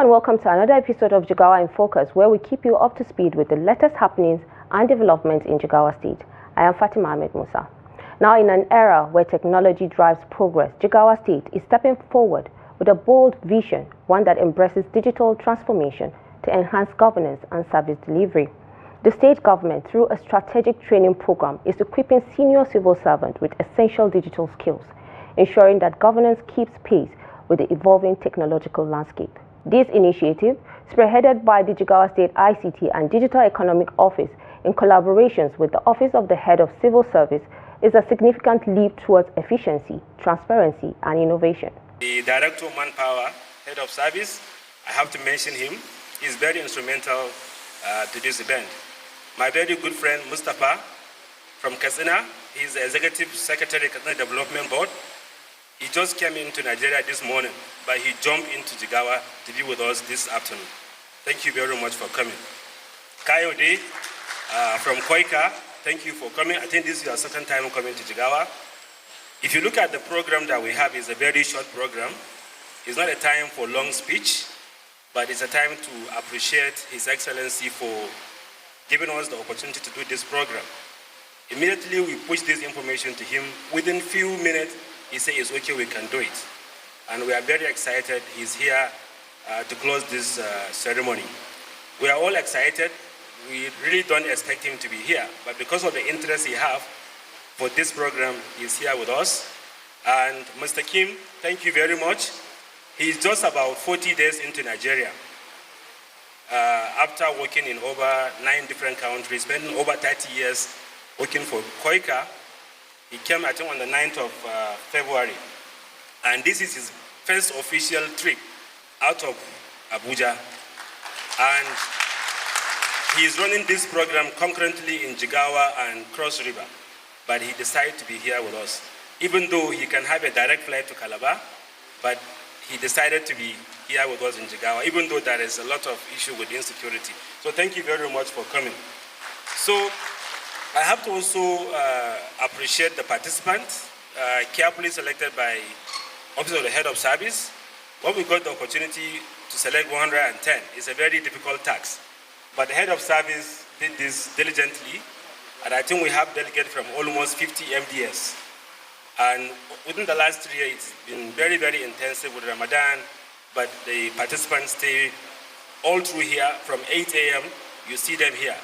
and welcome to another episode of Jigawa in Focus, where we keep you up to speed with the latest happenings and developments in Jigawa State. I am Fatima Ahmed Musa. Now, in an era where technology drives progress, Jigawa State is stepping forward with a bold vision, one that embraces digital transformation to enhance governance and service delivery. The state government, through a strategic training program, is equipping senior civil servants with essential digital skills, ensuring that governance keeps pace with the evolving technological landscape. This initiative, spearheaded by the Jigawa State ICT and Digital Economic Office in collaborations with the Office of the Head of Civil Service, is a significant leap towards efficiency, transparency, and innovation. The Director of Manpower, Head of Service, I have to mention him. He's very instrumental to this event. My very good friend Mustafa from Katsina, he's the Executive Secretary of Katsina Development Board. He just came into Nigeria this morning, but he jumped into Jigawa to be with us this afternoon. Thank you very much for coming. Kayode from Koika, thank you for coming. I think this is your second time coming to Jigawa. If you look at the program that we have, it's a very short program. It's not a time for long speech, but it's a time to appreciate His Excellency for giving us the opportunity to do this program. Immediately we push this information to him. Within few minutes, he said, it's okay, we can do it. And we are very excited. He's here to close this ceremony. We are all excited. We really don't expect him to be here, but because of the interest he has for this program, he's here with us. And Mr. Kim, thank you very much. He's just about 40 days into Nigeria. After working in over 9 different countries, spending over 30 years working for Koika, he came, I think, on the 9th of February. And this is his first official trip out of Abuja. And he's running this program concurrently in Jigawa and Cross River. But he decided to be here with us. Even though he can have a direct flight to Calabar, but he decided to be here with us in Jigawa, even though there is a lot of issue with insecurity. So thank you very much for coming. So I have to also appreciate the participants, carefully selected by Office of the Head of Service. When we got the opportunity to select 110, it's a very difficult task. But the Head of Service did this diligently, and I think we have delegates from almost 50 MDS. And within the last 3 years, it's been very, very intensive with Ramadan, but the participants stay all through here. From 8 a.m., you see them here.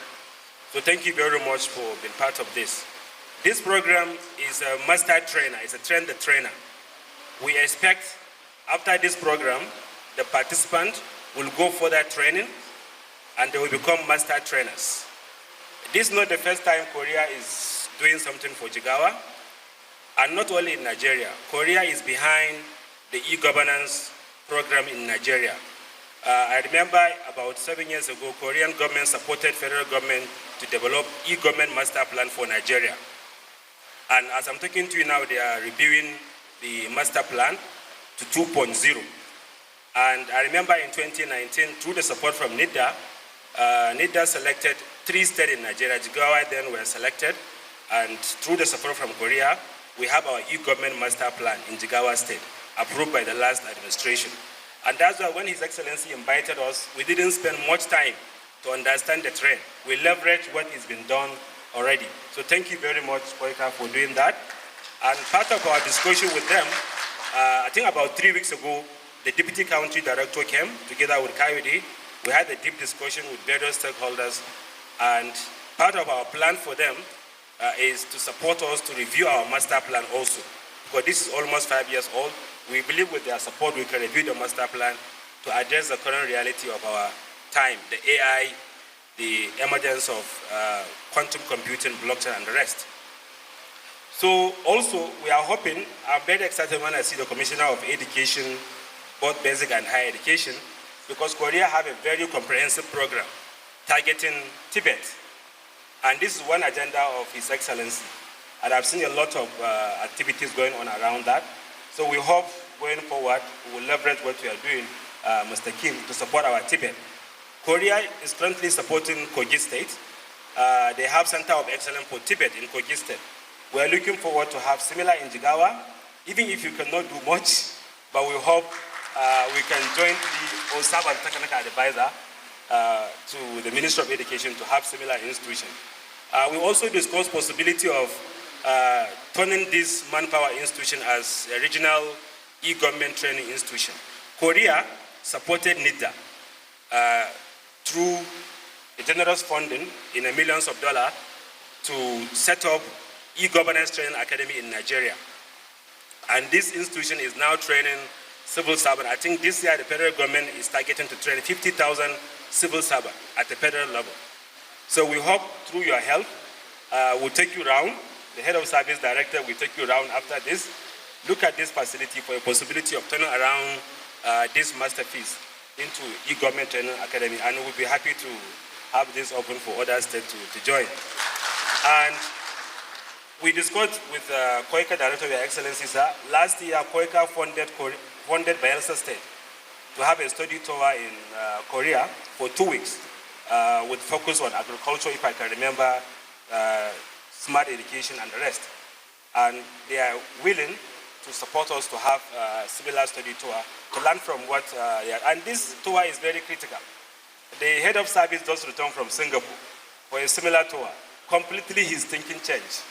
So thank you very much for being part of this. This program is a master trainer, it's a train the trainer. We expect after this program, the participant will go for that training and they will become master trainers. This is not the first time Korea is doing something for Jigawa, and not only in Nigeria. Korea is behind the e-governance program in Nigeria. I remember about 7 years ago, Korean government supported federal government to develop e-government master plan for Nigeria. And as I'm talking to you now, they are reviewing the master plan to 2.0. And I remember in 2019, through the support from NIDA, NIDA selected 3 states in Nigeria. Jigawa then were selected. And through the support from Korea, we have our e-government master plan in Jigawa State, approved by the last administration. And that's why when His Excellency invited us, we didn't spend much time to understand the trend. We leveraged what has been done already. So thank you very much, Koika, for doing that. And part of our discussion with them, I think about 3 weeks ago, the Deputy Country Director came together with Kayode. We had a deep discussion with various stakeholders. And part of our plan for them is to support us to review our master plan also. Because this is almost 5 years old. We believe with their support, we can review the master plan to address the current reality of our time, the AI, the emergence of quantum computing, blockchain, and the rest. So also, we are hoping, I'm very excited when I see the Commissioner of Education, both basic and higher education, because Korea have a very comprehensive program targeting Tibet. And this is one agenda of His Excellency. And I've seen a lot of activities going on around that. So we hope going forward, we will leverage what we are doing, Mr. Kim, to support our Tibet. Korea is currently supporting Kogi State. They have Center of Excellence for Tibet in Kogi State. We are looking forward to have similar in Jigawa, even if you cannot do much, but we hope we can jointly or serve as technical advisor to the Ministry of Education to have similar institution. We also discussed possibility of turning this manpower institution as a regional e-government training institution. Korea supported NIDA through a generous funding in millions of dollars to set up e-governance training academy in Nigeria. And this institution is now training civil servants. I think this year the federal government is targeting to train 50,000 civil servants at the federal level. So we hope through your help, we'll take you around. The head of service director will take you around after this. Look at this facility for a possibility of turning around this masterpiece into e-government training academy, and we'll be happy to have this open for other states to join. And we discussed with COICA Director, Your Excellency, sir. Last year, COICA funded Bayelsa State to have a study tour in Korea for 2 weeks with focus on agriculture, if I can remember, smart education and the rest. And they are willing to support us to have a similar study tour to learn from what, and this tour is very critical. The head of service just returned from Singapore for a similar tour. Completely his thinking changed.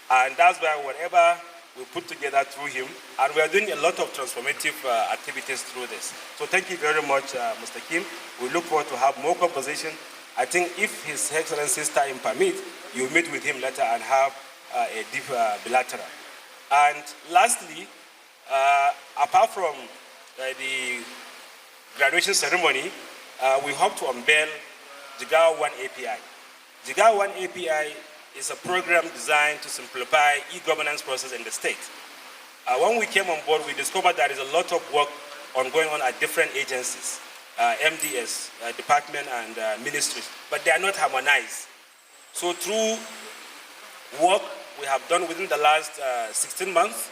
And that's why whatever we put together through him, and we are doing a lot of transformative activities through this. So thank you very much, Mr. Kim. We look forward to have more conversation. I think if His Excellency's time permits, you meet with him later and have a deep bilateral. And lastly, apart from the graduation ceremony, we hope to unveil JIGAWA One API. JIGAWA One API is a program designed to simplify e-governance process in the state. When we came on board, we discovered there is a lot of work going on at different agencies, MDS, department and ministries, but they are not harmonized. So through work we have done within the last 16 months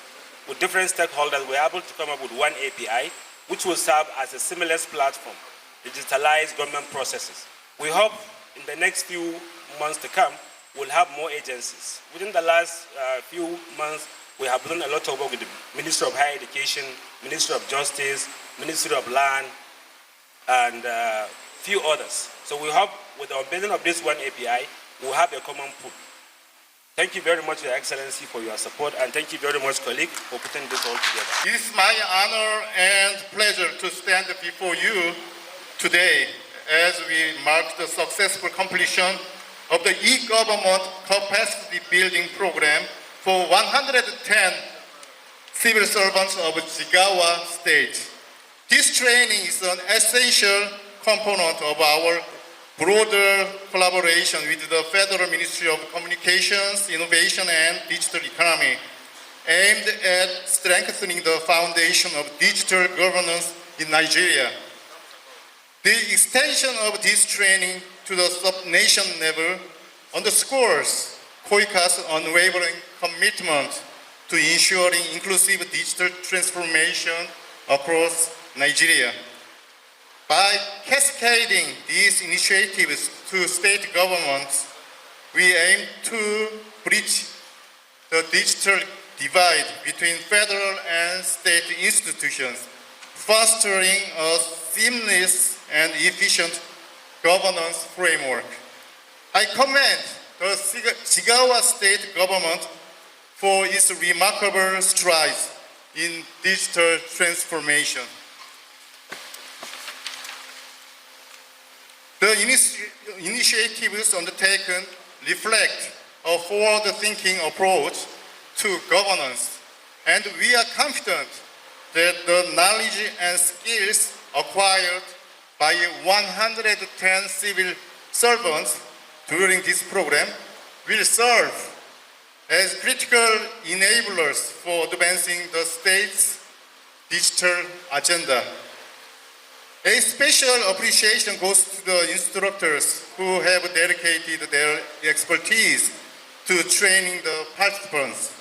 with different stakeholders, we are able to come up with one API, which will serve as a seamless platform to digitalize government processes. We hope in the next few months to come, we'll have more agencies. Within the last few months, we have done a lot of work with the Ministry of Higher Education, Ministry of Justice, Ministry of Land, and a few others. So we hope with the unveiling of this one API, we'll have a common pool. Thank you very much, Your Excellency, for your support, and thank you very much, colleague, for putting this all together. It is my honor and pleasure to stand before you today as we mark the successful completion of the e-government capacity building program for 110 civil servants of JIGAWA State. This training is an essential component of our broader collaboration with the Federal Ministry of Communications, Innovation and Digital Economy, aimed at strengthening the foundation of digital governance in Nigeria. The extension of this training to the sub-nation level underscores COICA's unwavering commitment to ensuring inclusive digital transformation across Nigeria. By cascading these initiatives to state governments, we aim to bridge the digital divide between federal and state institutions, fostering a seamless and efficient governance framework. I commend the JIGAWA state government for its remarkable strides in digital transformation. The initiatives undertaken reflect a forward-thinking approach to governance, and we are confident that the knowledge and skills acquired by 110 civil servants during this program will serve as critical enablers for advancing the state's digital agenda. A special appreciation goes to the instructors who have dedicated their expertise to training the participants.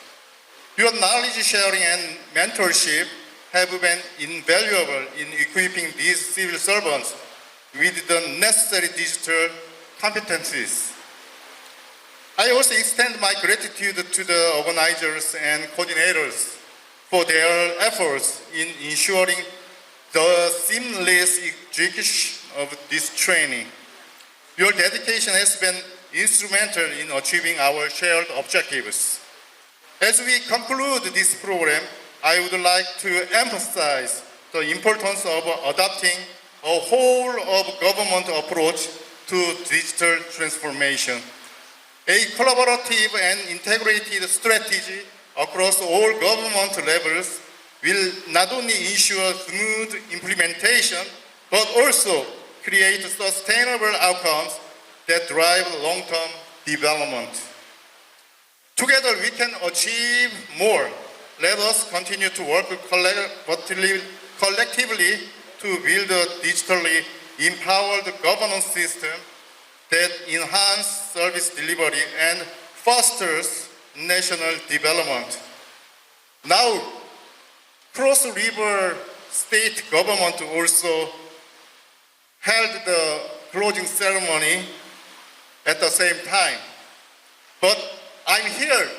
Your knowledge sharing and mentorship have been invaluable in equipping these civil servants with the necessary digital competencies. I also extend my gratitude to the organizers and coordinators for their efforts in ensuring the seamless execution of this training. Your dedication has been instrumental in achieving our shared objectives. As we conclude this program, I would like to emphasize the importance of adopting a whole-of-government approach to digital transformation. A collaborative and integrated strategy across all government levels will not only ensure smooth implementation, but also create sustainable outcomes that drive long-term development. Together we can achieve more. Let us continue to work collectively to build a digitally empowered governance system that enhances service delivery and fosters national development. Now, Cross River State Government also held the closing ceremony at the same time. But I'm here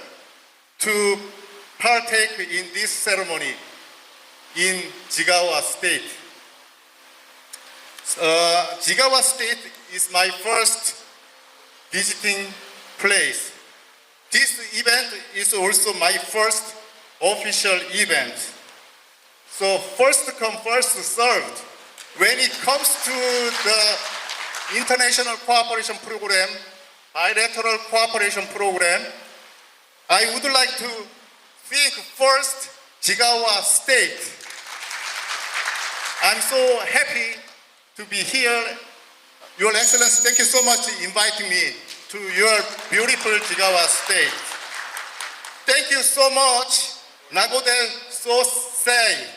to partake in this ceremony in JIGAWA State. JIGAWA State is my first visiting place. This event is also my first official event. So first come, first served. When it comes to the international cooperation program, bilateral cooperation program, I would like to thank first JIGAWA State. I'm so happy to be here. Your Excellency, thank you so much for inviting me to your beautiful JIGAWA State. Thank you so much. Nagode sosei.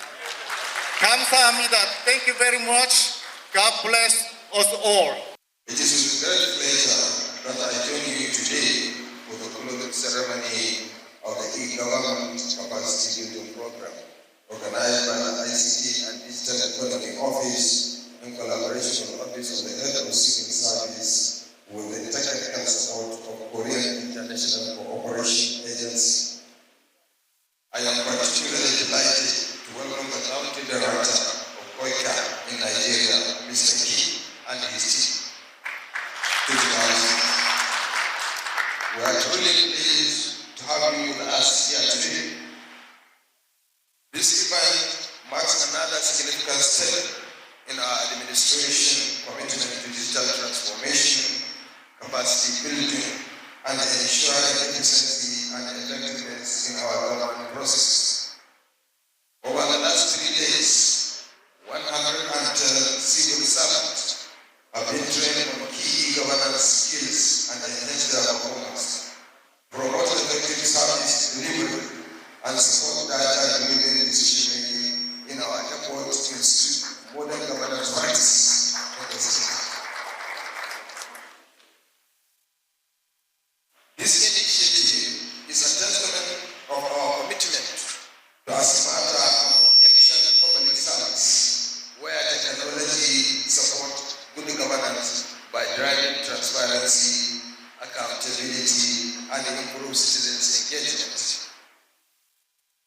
감사합니다. Thank you very much. God bless us all. It is with great pleasure that I join you today for the closing ceremony of the e-government capacity building program organized by the ICT and Digital Economy Office in collaboration with the Office of the Health and Civil Service with the technical support of Korean International Cooperation Agency. I am particularly delighted to welcome the County Director of COICA in Nigeria, Mr. Key, and his team to the Council. We are truly pleased to have you with us here today. This event marks another significant step in our administration commitment to digital transformation, capacity building, and ensuring efficiency and effectiveness in our government process. Over the last 3 days, 110 civil servants have been trained on key governance skills and enhanced their performance, promote effective service delivery, and support data-driven decision-making in our efforts to institute modern governance practice in the system. This initiative is a testament of our commitment to a smarter and more efficient public service, where technology supports good governance by driving transparency, accountability, and improve citizens' engagement.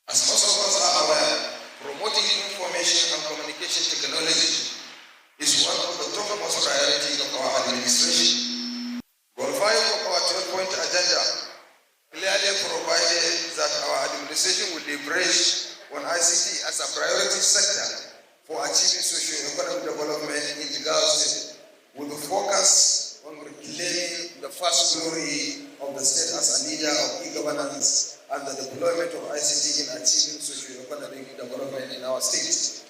As most of us are aware, promoting information and communication technology is one of the topmost priorities of our administration. Goal 5 of our 12-point agenda clearly provided that our administration will leverage on ICT as a priority sector for achieving socio-economic development in Jigawa State, with a focus on reclaiming the first glory of the state as a leader of e-governance and the deployment of ICT in achieving socio-economic development in our state.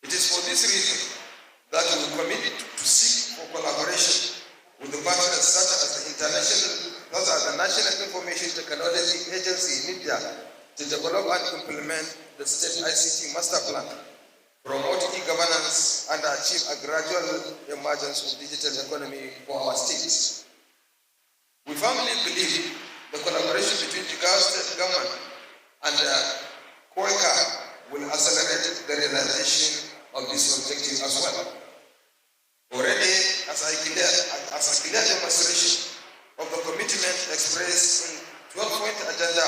It is for this reason that we commit to seek for collaboration with the partners such as the National Information Technology Agency in India to develop and implement the state ICT master plan, promote e-governance, and achieve a gradual emergence of digital economy for our states. We firmly believe the collaboration between Jigawa State Government and COICA will accelerate the realization of this objective as well. Already, as a clear demonstration of the commitment expressed in 12-point agenda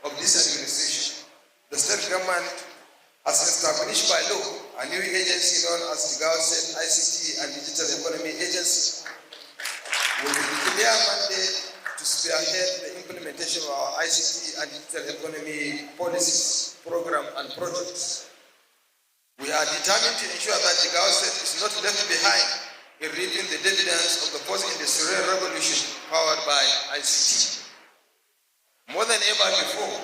of this administration, the state government has established by law a new agency known as Jigawa State ICT and Digital Economy Agency with a clear mandate to spearhead the implementation of our ICT and digital economy policies, program, and projects. We are determined to ensure that Jigawa State is not left behind in reaping the dividends of the post-industrial revolution powered by ICT. More than ever before,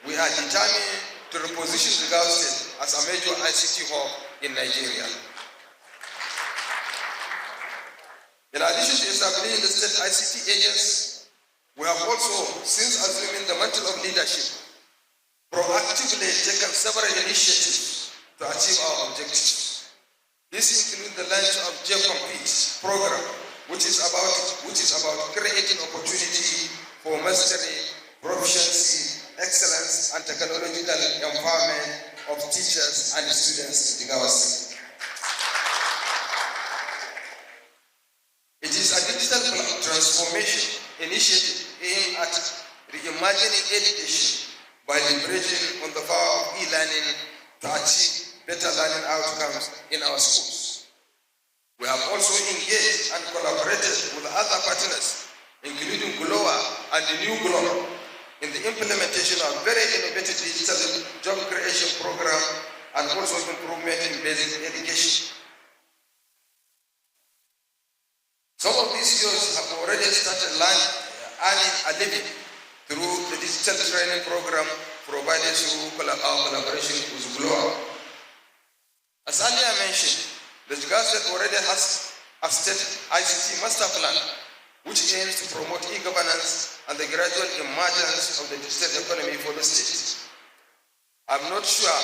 we are determined to reposition Jigawa State as a major ICT hub in Nigeria. In addition to establishing the state ICT agency, we have also, since assuming the mantle of leadership, proactively taken several initiatives to achieve our objectives. This includes the launch of JCompete program, which is about creating opportunity for mastery, proficiency, excellence, and technological empowerment of teachers and students in Jigawa State. It is a digital transformation initiative aimed at reimagining education by leveraging on the power of e-learning to achieve better learning outcomes in our schools. We have also engaged and collaborated with other partners, including GLOA and the New GLOBE, in the implementation of very innovative digital job creation program and also improvement in basic education. Some of these youths have already started earning a living through the digital training program provided through our collaboration with GLOA. As earlier mentioned, the Jigawa State already has a state ICT master plan which aims to promote e-governance and the gradual emergence of the digital economy for the state. I'm not sure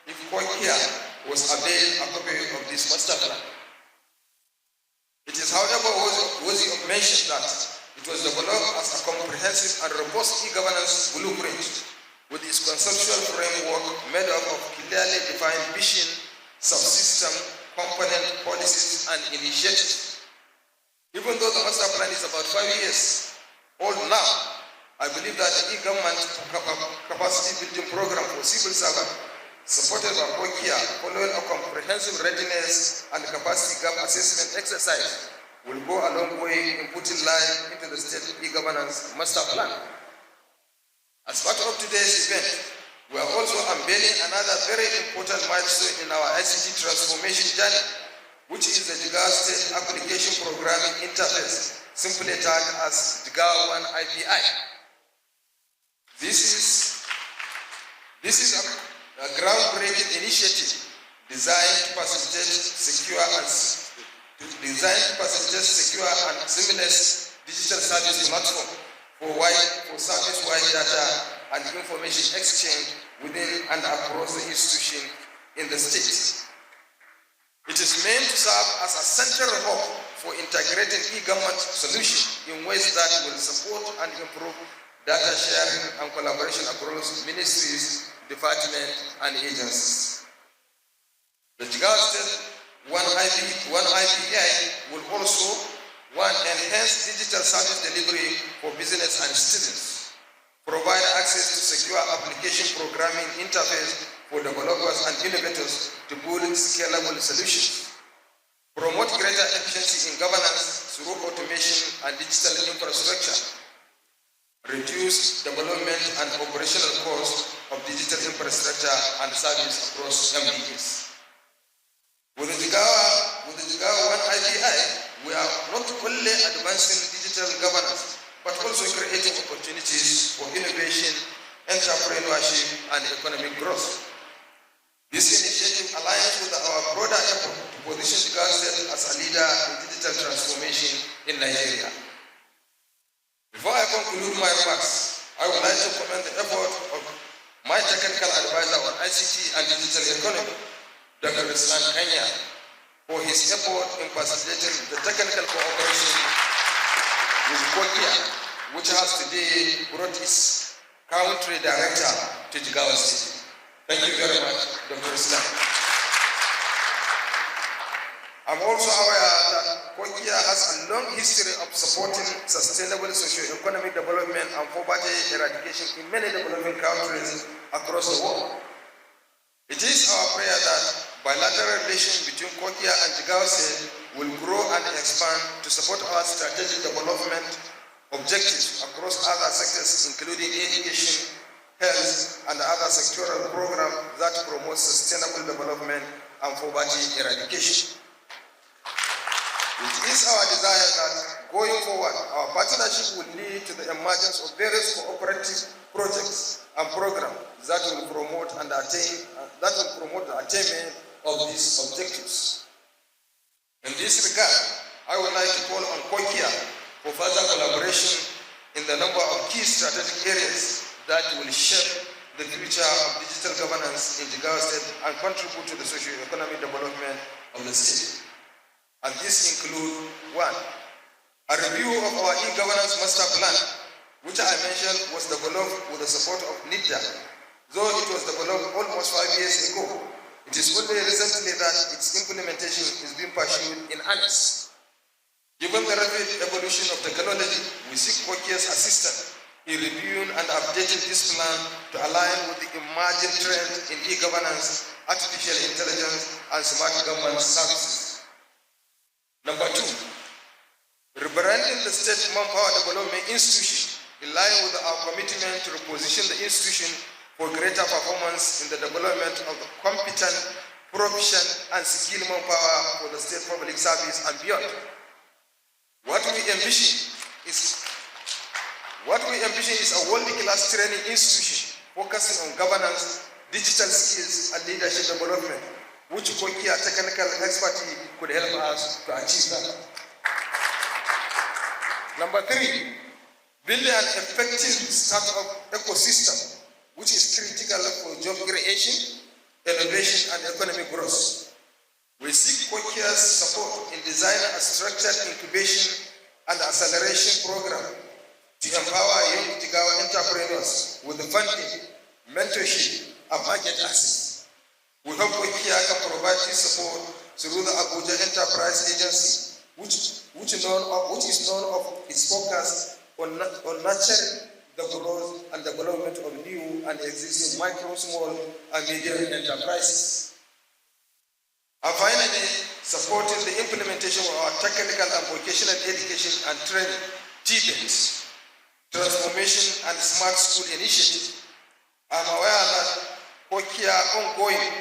if Koikia was availed a copy of this master plan. It is, however, worthy of mention that it was developed as a comprehensive and robust e-governance blueprint with its conceptual framework made up of clearly defined vision, subsystem, component, policies, and initiatives. Even though the master plan is about 5 years old now, I believe that the e-government capacity building program for civil servants, supported by Koikia, following a comprehensive readiness and capacity gap assessment exercise, will go a long way in putting life into the state e-governance master plan. As part of today's event, we are also unveiling another very important milestone in our ICT transformation journey, which is the Jigawa State Application Programming Interface, simply tagged as JIGAWA IPI. This is a groundbreaking initiative designed to facilitate secure and seamless digital service platform for service-wide data and information exchange within and across the institution in the state. It is meant to serve as a central hub for integrating e-government solutions in ways that will support and improve data sharing and collaboration across ministries, departments, and agencies. The Jigawa State One IPI will also enhance digital service delivery for business and students, provide access to secure application programming interface for developers and innovators to build scalable solutions, promote greater efficiency in governance through automation and digital infrastructure, reduce development and operational costs of digital infrastructure and service across MDAs. With the Jigawa One IPI, we are not only advancing digital governance, but also creating opportunities for innovation, entrepreneurship, and economic growth. This initiative aligns with our broader effort to position Jigawa State as a leader in digital transformation in Nigeria. Before I conclude my remarks, I would like to commend the effort of my technical advisor on ICT and digital economy, Dr. Islam Kenya, for his effort in facilitating the technical cooperation with Koikia, which has today brought its country director to Jigawa State. Thank you very much, Dr. Islam. I'm also aware that Koikia has a long history of supporting sustainable socio-economic development and poverty eradication in many developing countries across the world. It is our prayer that bilateral relations between Kokia and Jigawa State will grow and expand to support our strategic development objectives across other sectors, including education, health, and other sectoral programs that promote sustainable development and poverty eradication. It is our desire that going forward, our partnership will lead to the emergence of various cooperative projects and programs that will promote the attainment of these objectives. In this regard, I would like to call on Kokia for further collaboration in the number of key strategic areas that will shape the future of digital governance in Jigawa State and contribute to the socio-economic development of the state. And this includes 1. A review of our e-governance master plan, which I mentioned was developed with the support of NIDA. Though it was developed almost 5 years ago, it is only recently that its implementation is being pursued in earnest. Given the rapid evolution of technology, we seek Kokia's assistance in reviewing and updating this plan to align with the emerging trend in e-governance, artificial intelligence, and smart government services. Number 2, rebranding the State Manpower Development Institution in line with our commitment to reposition the institution for greater performance in the development of the competent, proficient, and skilled manpower for the state public service and beyond. What we envision is a world-class training institution focusing on governance, digital skills, and leadership development, which Kokia technical expertise could help us to achieve that. Number 3, building an effective startup ecosystem, which is critical for job creation, innovation, and economic growth. We seek Kokia's support in designing a structured incubation and acceleration program to empower young Jigawa entrepreneurs with funding, mentorship, and market access. We hope Kokia can provide this support through the Abuja Enterprise Agency, which is known of its focus on nurturing the growth and development of new and existing micro, small, and medium enterprises. And finally, supporting the implementation of our technical and vocational education and training, TVET, transformation and smart school initiative. I'm aware that Kokia ongoing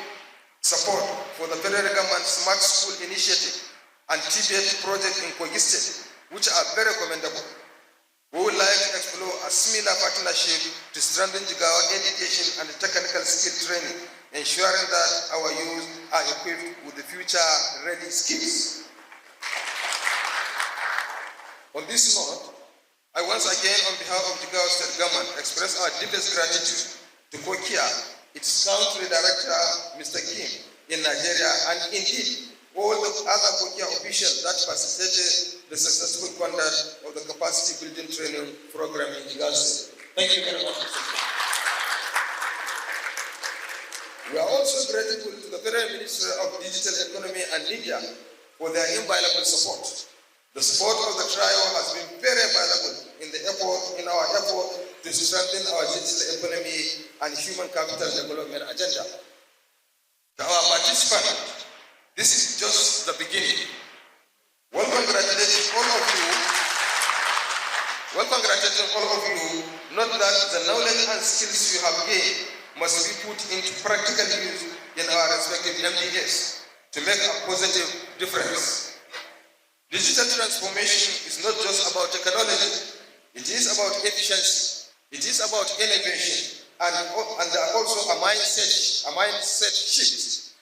support for the federal government smart school initiative and TVET project in Kogi State, which are very commendable. We would like to explore a similar partnership to strengthen Jigawa education and technical skill training, ensuring that our youth are equipped with the future-ready skills. On this note, I once again, on behalf of Jigawa State Government, express our deepest gratitude to Kokia, its country director, Mr. Kim, in Nigeria, and indeed all the other Kokia officials that facilitated the successful conduct of the capacity building training program in Jigawa State. Thank you very much. We are also grateful to the Federal Ministry of Digital Economy and Media for their invaluable support. The support of the trio has been very valuable in our effort to strengthen our digital economy and human capital development agenda. To our participants, this is just the beginning. Well, congratulating all of you. Note that the knowledge and skills you have gained must be put into practical use in our respective MDAs to make a positive difference. Digital transformation is not just about technology. It is about efficiency. It is about innovation and also a mindset shift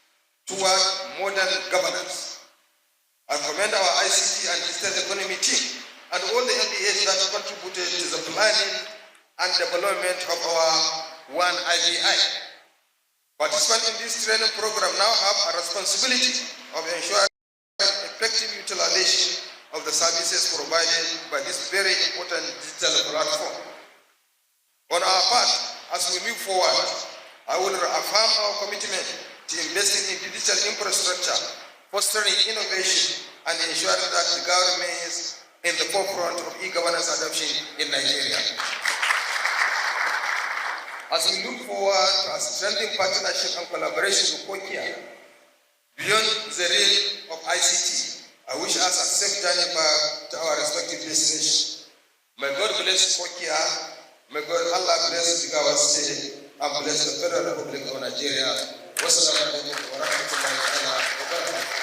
toward modern governance. I commend our ICT and digital economy team and all the MDAs that contributed to the planning and development of our One IBI. Participants in this training program now have a responsibility of ensuring effective utilization of the services provided by this very important digital platform. On our part, as we move forward, I will reaffirm our commitment to investing in digital infrastructure, fostering innovation, and ensuring that the government remains in the forefront of e-governance adoption in Nigeria. As we look forward to a strengthening partnership and collaboration with Kokia, beyond the realm of ICT, I wish us a safe journey back to our respective destinations. May God bless Kokia, may God Allah bless Jigawa State, and bless the Federal Republic of Nigeria. Wassalamu alaikum wa rahmatullahi wa barakatuh.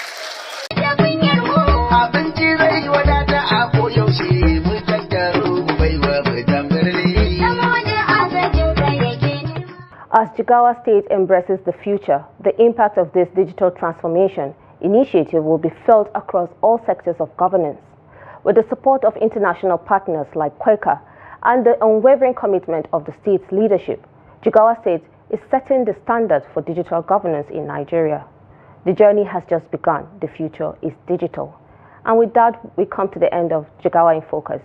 As Jigawa State embraces the future, the impact of this digital transformation initiative will be felt across all sectors of governance. With the support of international partners like Quaker and the unwavering commitment of the state's leadership, Jigawa State is setting the standard for digital governance in Nigeria. The journey has just begun. The future is digital. And with that, we come to the end of Jigawa in Focus.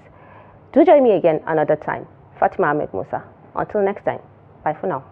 Do join me again another time. Fatima Ahmed Musa. Until next time, bye for now.